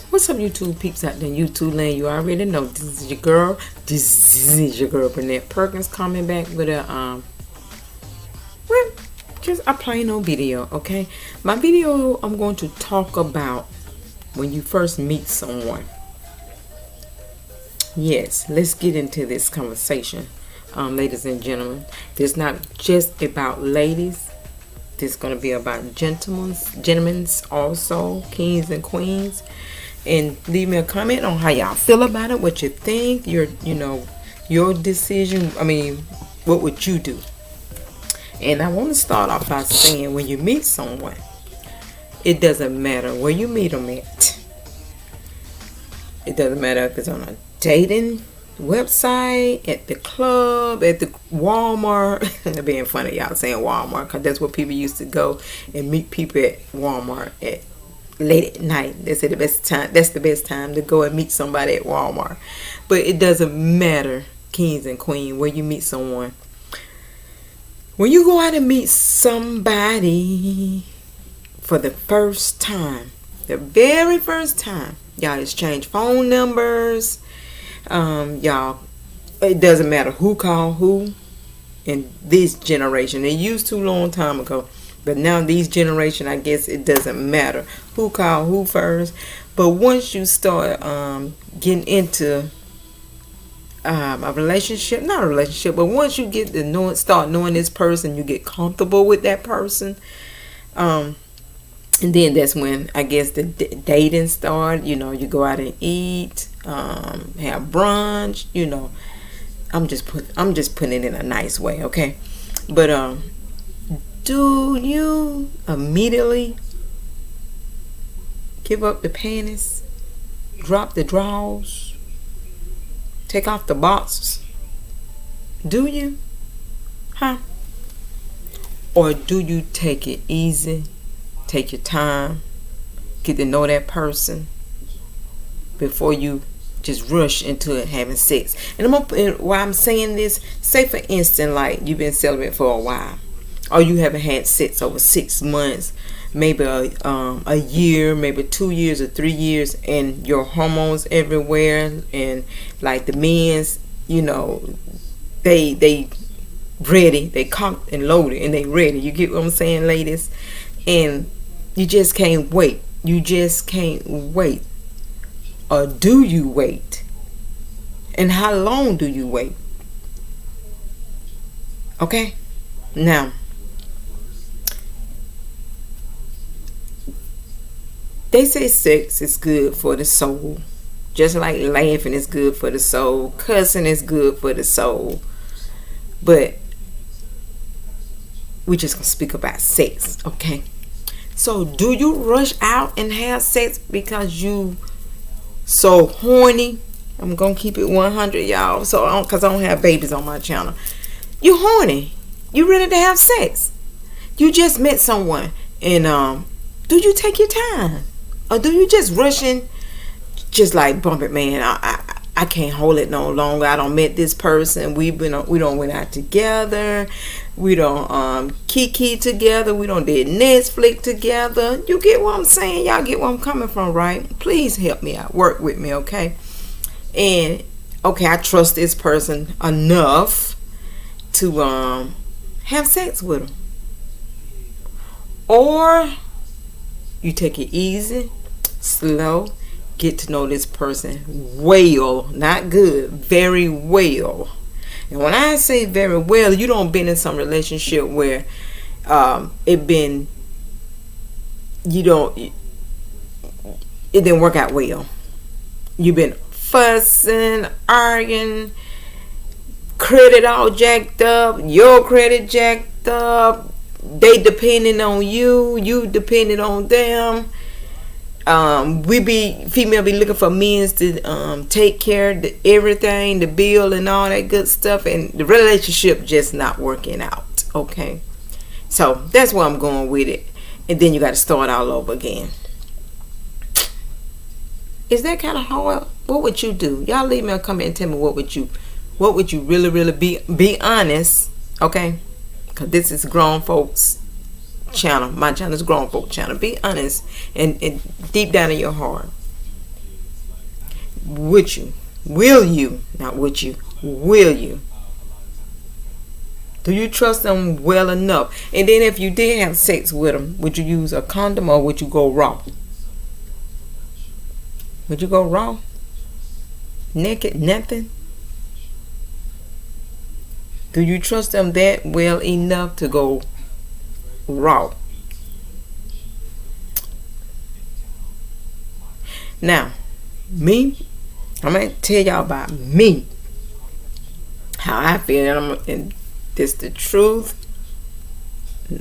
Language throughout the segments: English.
What's up, YouTube peeps out there, YouTube land? You already know this is your girl. This is your girl, Burnett Perkins, coming back with a well, just a plain old video. Okay, my video, I'm going to talk about when you first meet someone. Yes, let's get into this conversation, ladies and gentlemen. This is not just about ladies. This is going to be about gentlemen also, kings and queens. And leave me a comment on how y'all feel about it, what you think, your decision. I mean, what would you do? And I want to start off by saying, when you meet someone, it doesn't matter where you meet them at. It doesn't matter if it's on a dating website, at the club, at the Walmart. Being funny, y'all saying Walmart, because that's where people used to go and meet people at Walmart at late at night. They say that's the best time to go and meet somebody at Walmart. But it doesn't matter, kings and queens, where you meet someone. When you go out and meet somebody for the first time, the very first time, y'all exchange phone numbers. Y'all, it doesn't matter who called who in this generation. It used to a long time ago. But now these generation, I guess it doesn't matter who called who first. But once you start getting into a relationship, not a relationship, but once you get to start knowing this person, you get comfortable with that person. And then that's when I guess the dating start. You know, you go out and eat, have brunch. You know, I'm just putting it in a nice way, okay? But do you immediately give up the panties, drop the drawers, take off the boxers? Do you? Huh? Or do you take it easy, take your time, get to know that person before you just rush into it having sex? And why I'm saying this, say for instance, like you've been celibate for a while, or you haven't had sex over 6 months, maybe a year, maybe 2 years or 3 years, and your hormones everywhere, and like the men's, you know, they ready, they cocked and loaded, and they ready. You get what I'm saying, ladies? And you just can't wait. You just can't wait. Or do you wait? And how long do you wait? Okay? Now, they say sex is good for the soul. Just like laughing is good for the soul. Cussing is good for the soul. But we just going to speak about sex, okay? So do you rush out and have sex because you so horny? I'm going to keep it 100, y'all. So because I don't have babies on my channel. You horny. You ready to have sex. You just met someone. And do you take your time? Or do you just rush in, just like, bump it, man, I can't hold it no longer. I don't met this person. We don't went out together. We don't kiki together. We don't did Netflix together. You get what I'm saying? Y'all get where I'm coming from, right? Please help me out. Work with me, okay? And okay, I trust this person enough to have sex with them. Or you take it easy, slow, get to know this person well, not good, very well. And when I say very well, you don't been in some relationship where it didn't work out well. You've been fussing, arguing, credit all jacked up, your credit jacked up, they depending on you depending on them. Female be looking for men to take care of everything, the bill and all that good stuff, and the relationship just not working out, okay? So that's where I'm going with it. And then you got to start all over again. Is that kind of hard? What would you do? Y'all leave me a comment and tell me what would you really be honest, okay? Because this is grown folks channel. My channel is grown folk channel. Be honest and deep down in your heart. Would you? Will you? Not would you. Will you? Do you trust them well enough? And then if you did have sex with them, would you use a condom or would you go raw? Would you go raw? Naked? Nothing? Do you trust them that well enough to go raw? Now, me, I'm going to tell y'all about me. How I feel. And this the truth.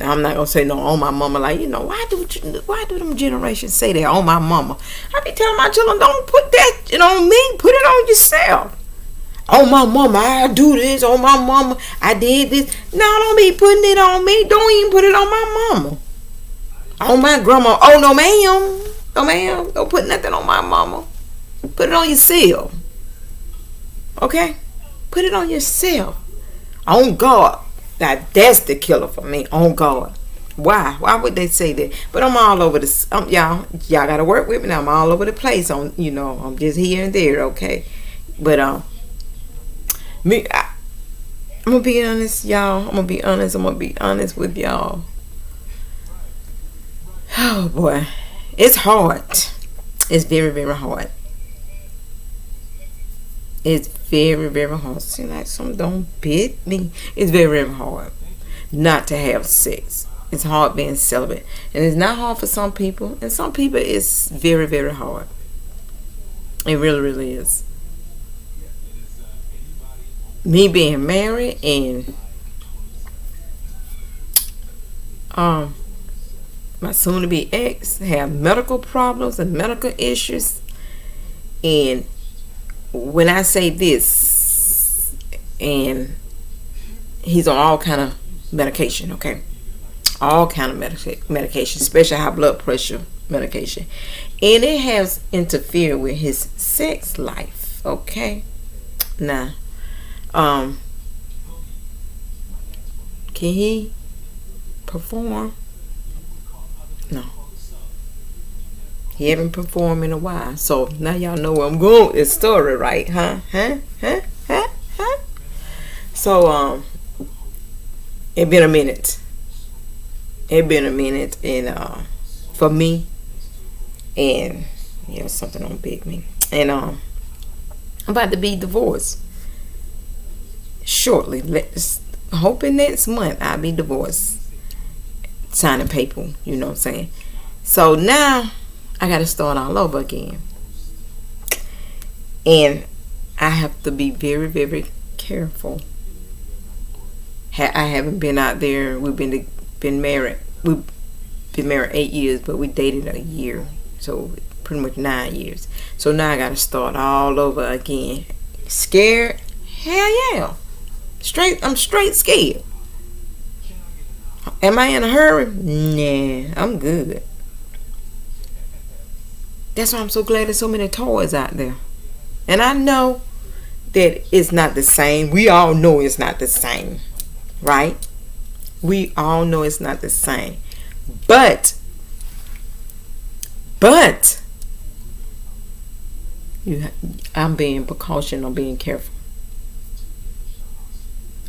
I'm not gonna say no on my mama. Like, why do them generations say that on my mama? I be telling my children, don't put that on me. Put it on yourself. On my mama, I do this. On my mama, I did this. No, don't be putting it on me. Don't even put it on my mama. On my grandma. Oh no, ma'am. No, ma'am. Don't put nothing on my mama. Put it on yourself. Okay? Put it on yourself. On God. That's the killer for me. On God. Why? Why would they say that? But I'm all over this. Y'all gotta work with me now. I'm all over the place. I'm just here and there. Okay? But I'm gonna be honest, y'all. I'm gonna be honest with y'all. Oh boy, it's hard. It's very, very hard. It's very, very hard. Seems like something don't bit me. It's very, very hard not to have sex. It's hard being celibate. And it's not hard for some people. And some people it's very, very hard. It really, really is. Me being married and my soon-to-be ex have medical problems and medical issues. And when I say this, and he's on all kind of medication, okay? All kind of medication, especially high blood pressure medication. And it has interfered with his sex life, okay? Now, can he perform? No. He haven't performed in a while. So now y'all know where I'm going with this story, right? Huh? So it been a minute. And for me, and something don't big me. And I'm about to be divorced shortly. Hoping next month I'll be divorced, signing paper. You know what I'm saying? So now I got to start all over again. And I have to be very, very careful. I haven't been out there. We've been married. We've been married 8 years, but we dated a year. So pretty much 9 years. So now I got to start all over again. Scared? Hell yeah. I'm straight scared. Am I in a hurry? Nah, I'm good. That's why I'm so glad there's so many toys out there. And I know that it's not the same. We all know it's not the same. Right? We all know it's not the same. But I'm being precaution. I'm being careful.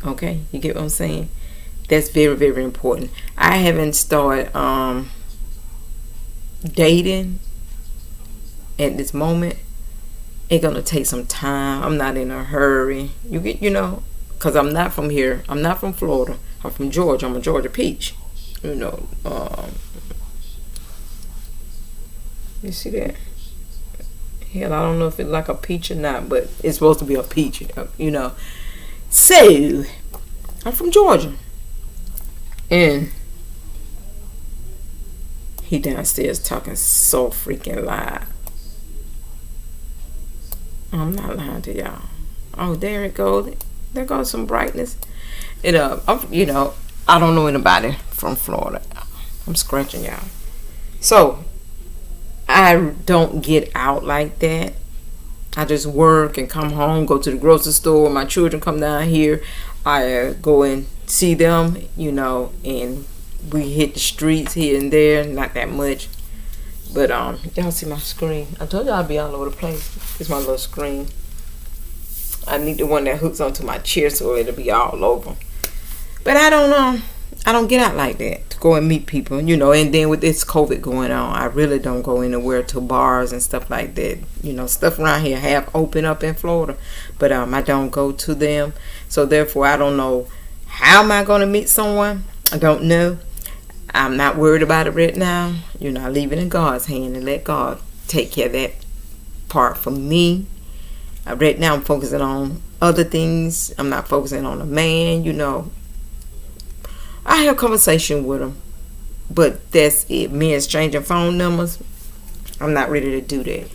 Okay? You get what I'm saying? That's very, very important. I haven't started dating at this moment. It's gonna take some time. I'm not in a hurry. Because I'm not from here. I'm not from Florida. I'm from Georgia. I'm a Georgia peach. You see that? Hell, I don't know if it's like a peach or not, but it's supposed to be a peach. So, I'm from Georgia. And he downstairs talking so freaking loud. I'm not lying to y'all. Oh, there it goes. There goes some brightness. I don't know anybody from Florida. I'm scratching y'all. So, I don't get out like that. I just work and come home, go to the grocery store. My children come down here. I go and see them, and we hit the streets here and there. Not that much, But y'all see my screen. I told y'all I'd be all over the place. It's my little screen. I need the one that hooks onto my chair so it'll be all over. But I don't get out like that to go and meet people, you know. And then with this COVID going on, I really don't go anywhere to bars and stuff like that. You know, stuff around here have opened up in Florida, but I don't go to them. So therefore, I don't know how am I going to meet someone. I don't know. I'm not worried about it right now. You know, I leave it in God's hand and let God take care of that part for me. Right now, I'm focusing on other things. I'm not focusing on a man, you know. I have conversation with them, but that's it. Me exchanging phone numbers, I'm not ready to do that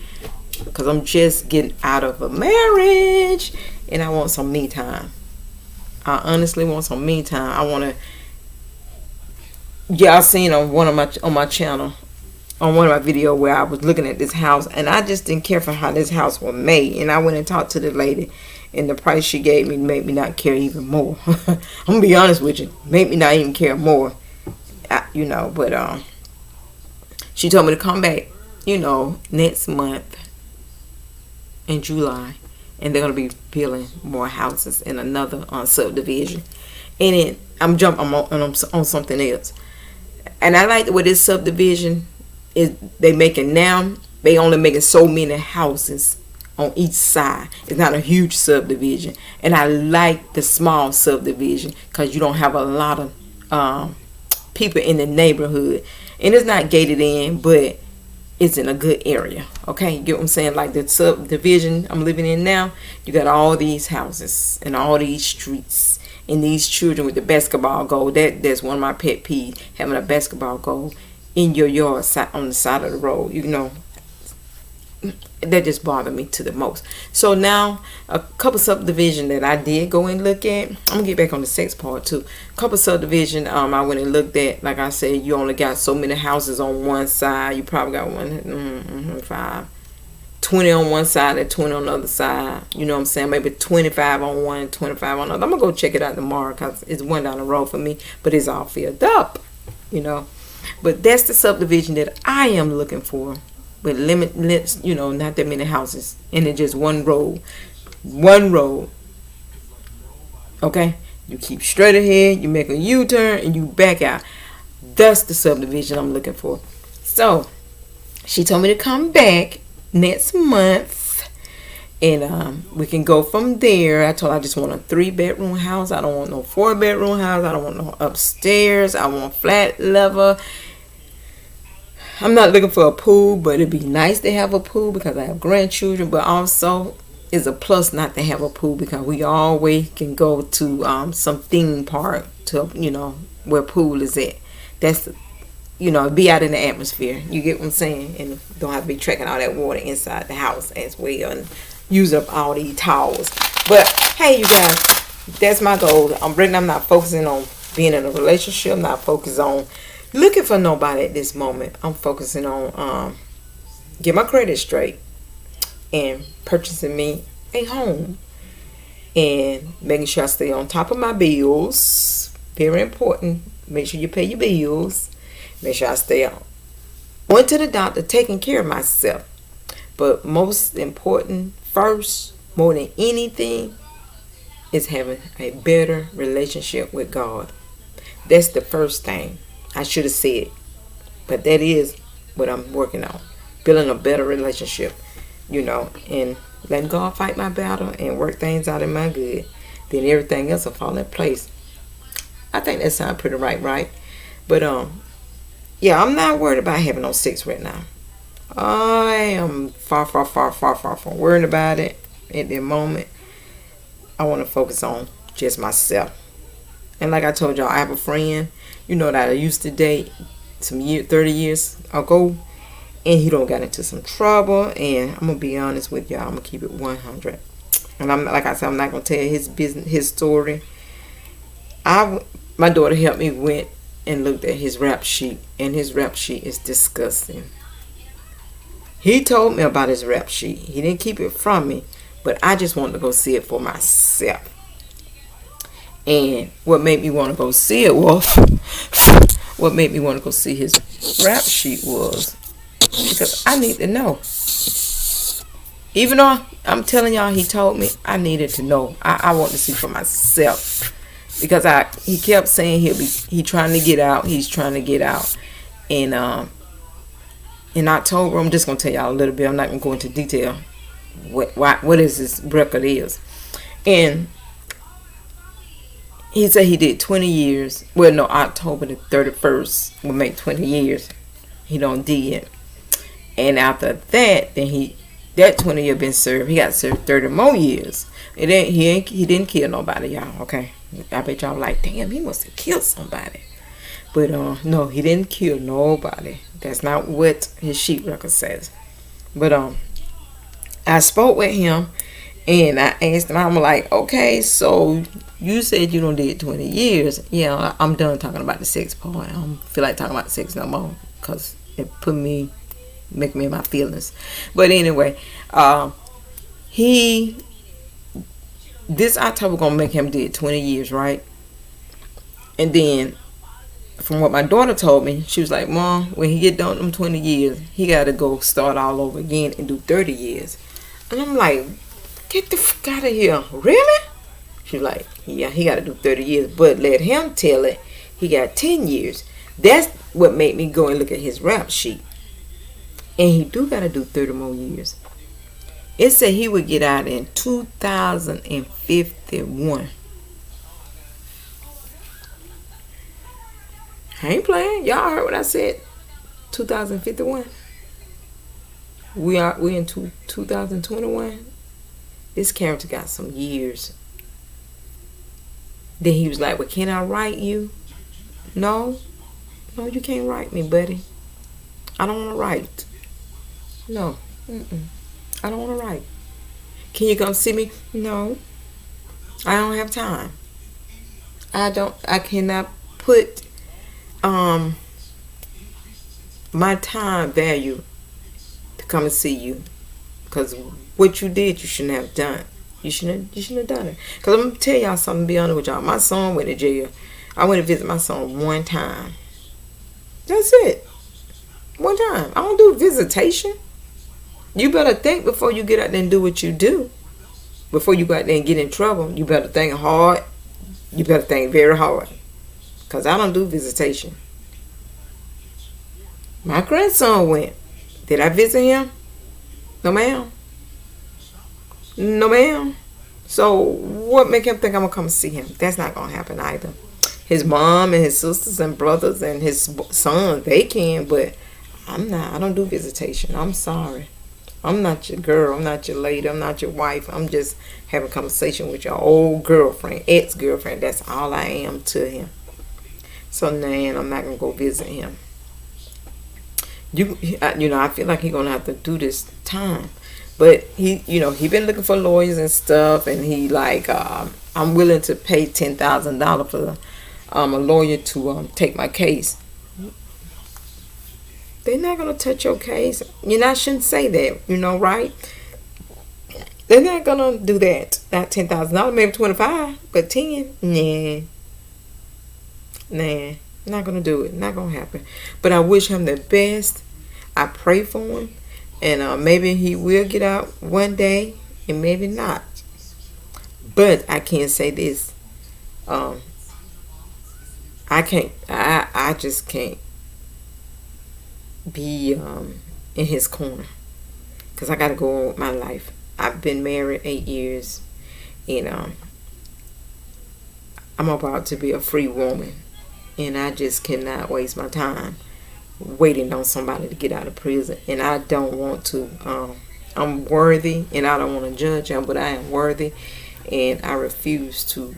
because I'm just getting out of a marriage and I want some me time. I honestly want some me time. I want to. Yeah, I seen on my channel, on one of my videos where I was looking at this house and I just didn't care for how this house was made, and I went and talked to the lady. And the price she gave me made me not care even more. I'm going to be honest with you. Made me not even care more. You know, but she told me to come back, you know, next month in July. And they're going to be building more houses in another subdivision. And then I'm jumping on something else. And I like the way this subdivision is they making now. They only making so many houses on each side. It's not a huge subdivision, and I like the small subdivision because you don't have a lot of people in the neighborhood, and it's not gated in, but it's in a good area. Okay, you get what I'm saying? Like the subdivision I'm living in now, you got all these houses and all these streets and these children with the basketball goal. That's one of my pet peeves, having a basketball goal in your yard on the side of the road. You know, that just bothered me to the most. So now a couple subdivision that I did go and look at. I'm gonna get back on the sex part too. A couple subdivision I went and looked at. Like I said, you only got so many houses on one side. You probably got 20 on one side and 20 on the other side. You know what I'm saying? Maybe 25 on one, 25 on the other. I'm gonna go check it out tomorrow because it's one down the road for me, but it's all filled up, you know. But that's the subdivision that I am looking for. With limitless, you know, not that many houses, and it's just one road. Okay, you keep straight ahead, you make a U-turn, and you back out. That's the subdivision I'm looking for. So she told me to come back next month, and we can go from there. I told her I just want a 3-bedroom house. I don't want no 4-bedroom house. I don't want no upstairs. I want flat level. I'm not looking for a pool, but it'd be nice to have a pool because I have grandchildren. But also, it's a plus not to have a pool because we always can go to some theme park to, you know, where pool is at. That's, you know, be out in the atmosphere. You get what I'm saying? And don't have to be trekking all that water inside the house as well and use up all these towels. But hey, you guys, that's my goal. I'm not focusing on being in a relationship. I'm not focused on looking for nobody at this moment. I'm focusing on get my credit straight and purchasing me a home and making sure I stay on top of my bills. Very important. Make sure you pay your bills. Make sure I stay on. Went to the doctor, taking care of myself. But most important, first, more than anything, is having a better relationship with God. That's the first thing. I should have said, but that is what I'm working on. Building a better relationship, you know, and letting God fight my battle and work things out in my good. Then everything else will fall in place. I think that sounds pretty right? But yeah, I'm not worried about having no sex right now. I am far from worrying about it at the moment. I want to focus on just myself. And like I told y'all, I have a friend, you know, that I used to date 30 years ago, and he don't got into some trouble. And I'm gonna be honest with y'all, I'm gonna keep it 100. And I'm like I said, I'm not gonna tell his business, his story. My daughter helped me went and looked at his rap sheet, and his rap sheet is disgusting. He told me about his rap sheet. He didn't keep it from me, but I just wanted to go see it for myself. And what made me want to go see it was, what made me want to go see his rap sheet was, because I need to know. Even though I'm telling y'all, he told me, I needed to know. I want to see for myself, because he kept saying he trying to get out. He's trying to get out, and in October, I'm just gonna tell y'all a little bit. I'm not gonna go into detail what is this record is, and he said he did 20 years. Well, no, October the 31st will make 20 years. He don't did, and after that, then that 20 year been served. He got served 30 more years. He didn't kill nobody, y'all. Okay, I bet y'all like, damn, he must have killed somebody. But no, he didn't kill nobody. That's not what his sheet record says. But I spoke with him, and I asked him. I'm like, okay, so you said you don't did 20 years. Yeah, I'm done talking about the sex part. I don't feel like talking about the sex no more, because it make me in my feelings. But anyway, this October gonna make him did 20 years, right? And then, from what my daughter told me, she was like, Mom, when he get done them 20 years, he got to go start all over again and do 30 years. And I'm like, get the fuck out of here. Really? She's like, yeah, he got to do 30 years. But let him tell it, he got 10 years. That's what made me go and look at his rap sheet. And he do got to do 30 more years. It said he would get out in 2051. I ain't playing. Y'all heard what I said. 2051. We in 2021. This character got some years. Then he was like, well, can I write you? No, you can't write me, buddy. I don't want to write. No, I don't want to write. Can you come see me? No, I don't have time. I cannot put my time value to come and see you, because what you did, you shouldn't have done. You shouldn't have done it. Because I'm gonna tell y'all something, be honest with y'all. My son went to jail. I went to visit my son one time. That's it. One time. I don't do visitation. You better think before you get out there and do what you do. Before you go out there and get in trouble, you better think hard. You better think very hard. Because I don't do visitation. My grandson went. Did I visit him? No, ma'am. No, ma'am. So what make him think I'm going to come see him? That's not going to happen either. His mom and his sisters and brothers and his sons, they can, but I'm not. I don't do visitation. I'm sorry. I'm not your girl. I'm not your lady. I'm not your wife. I'm just having a conversation with your old girlfriend, ex-girlfriend. That's all I am to him. So, man, I'm not going to go visit him. I feel like he's going to have to do this time. But he been looking for lawyers and stuff. And he like, I'm willing to pay $10,000 for a lawyer to take my case. They're not going to touch your case. I shouldn't say that, right? They're not going to do that. Not $10,000, maybe $25, but 10, nah, not going to do it. Not going to happen. But I wish him the best. I pray for him. And maybe he will get out one day, and maybe not. But I can't say this. I just can't be in his corner, because I got to go on with my life. I've been married 8 years, and I'm about to be a free woman, and I just cannot waste my time waiting on somebody to get out of prison. And I don't want to. I'm worthy, and I don't want to judge him, but I am worthy, and I refuse to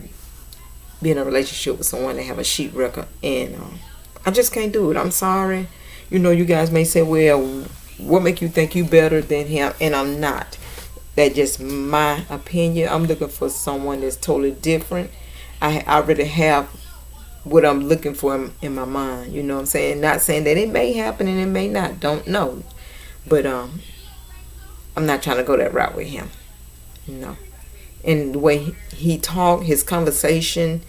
be in a relationship with someone that have a sheet record, and I just can't do it. I'm sorry. You guys may say, well, what make you think you better than him? And I'm not. That's just my opinion. I'm looking for someone that's totally different. I already have what I'm looking for in my mind. You know what I'm saying? Not saying that it may happen and it may not. Don't know. But I'm not trying to go that route with him. No. And the way he talk, his conversation,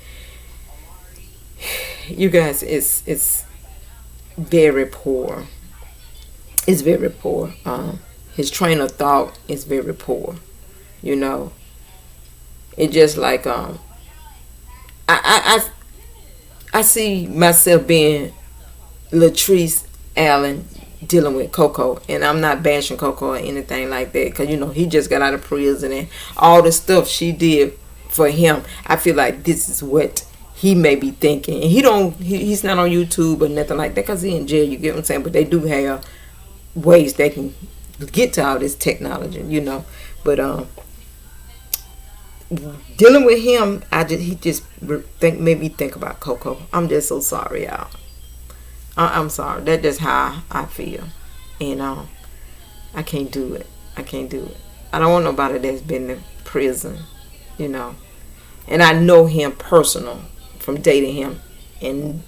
you guys, it's very poor. is very poor. His train of thought is very poor. You know, it just like I see myself being Latrice Allen dealing with Coco, and I'm not bashing Coco or anything like that, because he just got out of prison and all the stuff she did for him. I feel like this is what he may be thinking, and he's not on YouTube or nothing like that because he's in jail. You get what I'm saying? But they do have ways they can get to all this technology, But dealing with him, he just made me think about Coco. I'm just so sorry, y'all. I'm sorry. That's just how I feel. And I can't do it. I don't want nobody that's been in prison, And I know him personal from dating him, and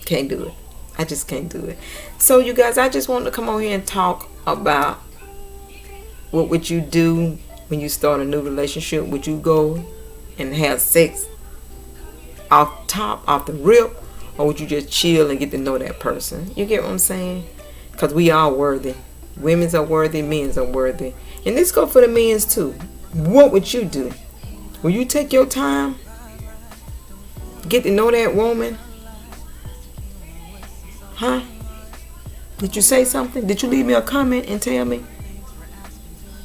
can't do it. I just can't do it. So you guys, I just wanted to come over here and talk about what would you do when you start a new relationship. Would you go and have sex off the rip? Or would you just chill and get to know that person? You get what I'm saying? Because we are worthy. Women's are worthy. Men's are worthy. And this go for the men's too. What would you do? Will you take your time? Get to know that woman? Huh? Did you say something? Did you leave me a comment and tell me?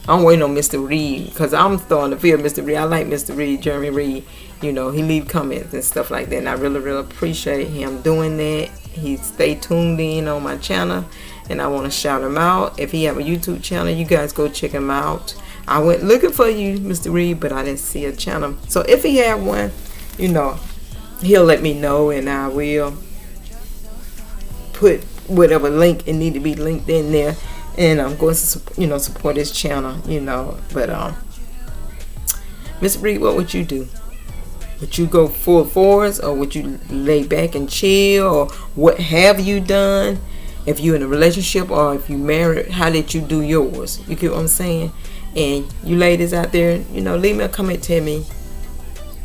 I'm waiting on Mr. Reed, because I'm starting to feel Mr. Reed. I like Mr. Reed, Jeremy Reed. He leave comments and stuff like that, and I really, really appreciate him doing that. He stay tuned in on my channel, and I want to shout him out. If he have a YouTube channel, you guys go check him out. I went looking for you, Mr. Reed, but I didn't see a channel. So if he have one, he'll let me know, and I will put whatever link it need to be linked in there. And I'm going to, support his channel, But, Miss Reed, what would you do? Would you go full force, or would you lay back and chill, or what have you done? If you're in a relationship or if you married, how did you do yours? You get what I'm saying? And you ladies out there, leave me a comment, tell me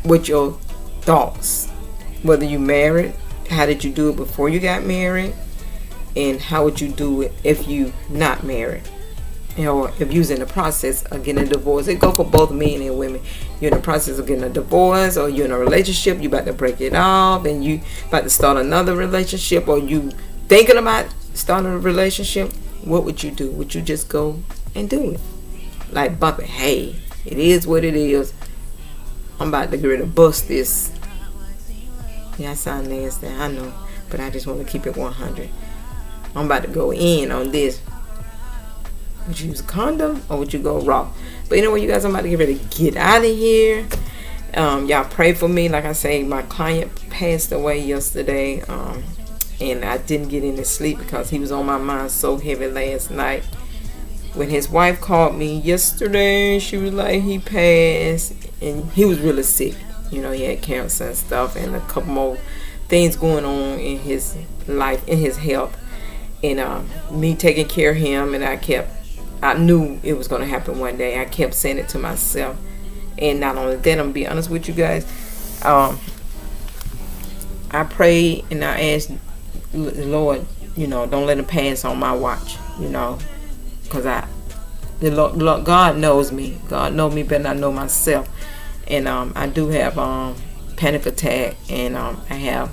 what your thoughts. Whether you married, how did you do it before you got married? And how would you do it if you not married? Or if you're in the process of getting a divorce. It go for both men and women. You're in the process of getting a divorce, or you're in a relationship, you about to break it off, and you about to start another relationship, or you thinking about starting a relationship. What would you do? Would you just go and do it? Like bump it. Hey, it is what it is. I'm about to get ready to bust this. Yeah, I sound nasty, I know. But I just want to keep it 100. I'm about to go in on this. Would you use a condom or would you go raw? But anyway, you guys, I'm about to get ready to get out of here. Y'all pray for me. Like I say, my client passed away yesterday. And I didn't get any sleep because he was on my mind so heavy last night. When his wife called me yesterday, she was like, he passed. And he was really sick. He had cancer and stuff, and a couple more things going on in his life, in his health. And me taking care of him, and I knew it was going to happen one day. I kept saying it to myself. And not only that, I'm going to be honest with you guys. I prayed and I asked the Lord, don't let him pass on my watch, because the Lord, God knows me. God knows me better than I know myself. And I do have panic attack, and I have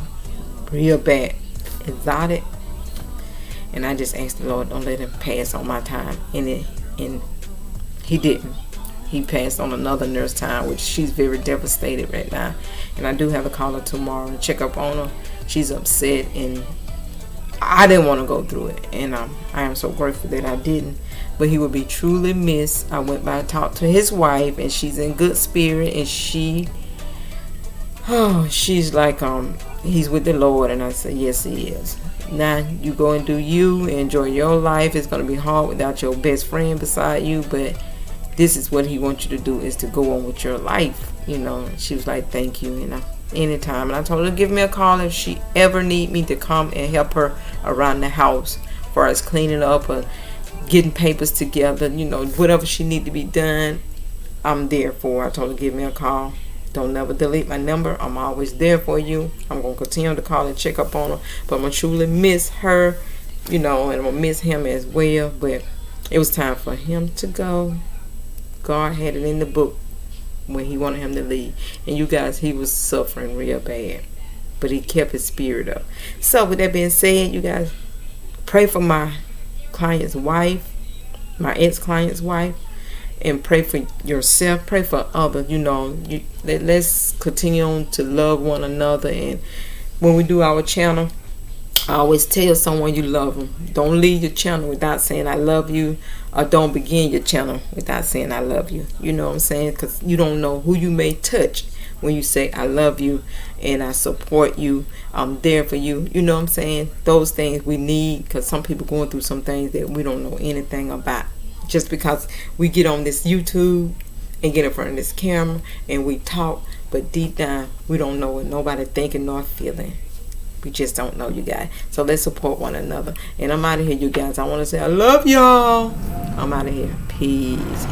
real bad anxiety. And I just asked the Lord, don't let him pass on my time. And he didn't. He passed on another nurse time, which she's very devastated right now. And I do have a caller tomorrow and check up on her. She's upset, and I didn't want to go through it. And I am so grateful that I didn't. But he will be truly missed. I went by and talked to his wife, and she's in good spirit. And she's like, he's with the Lord. And I said, yes, he is. Now you go and do you, enjoy your life. It's going to be hard without your best friend beside you, but this is what he wants you to do, is to go on with your life. She was like, thank you, anytime. And I told her to give me a call if she ever need me to come and help her around the house, as far as cleaning up or getting papers together, whatever she need to be done, I'm there for her. I told her to give me a call. Don't never delete my number. I'm always there for you. I'm going to continue to call and check up on her. But I'm going to truly miss her you know, and I'm gonna miss him as well. But it was time for him to go. God had it in the book when he wanted him to leave. And you guys, he was suffering real bad, but he kept his spirit up. So with that being said, you guys, pray for my client's wife, my ex-client's wife, and pray for yourself. Pray for others. You know, let's continue on to love one another. And when we do our channel, I always tell someone you love them. Don't leave your channel without saying I love you, or don't begin your channel without saying I love you. You know what I'm saying? Because you don't know who you may touch when you say I love you and I support you. I'm there for you. You know what I'm saying? Those things we need, because some people going through some things that we don't know anything about. Just because we get on this YouTube and get in front of this camera and we talk, but deep down we don't know what nobody thinking nor feeling. We just don't know, you guys. So let's support one another. And I'm out of here, you guys. I want to say I love y'all. I'm out of here. Peace.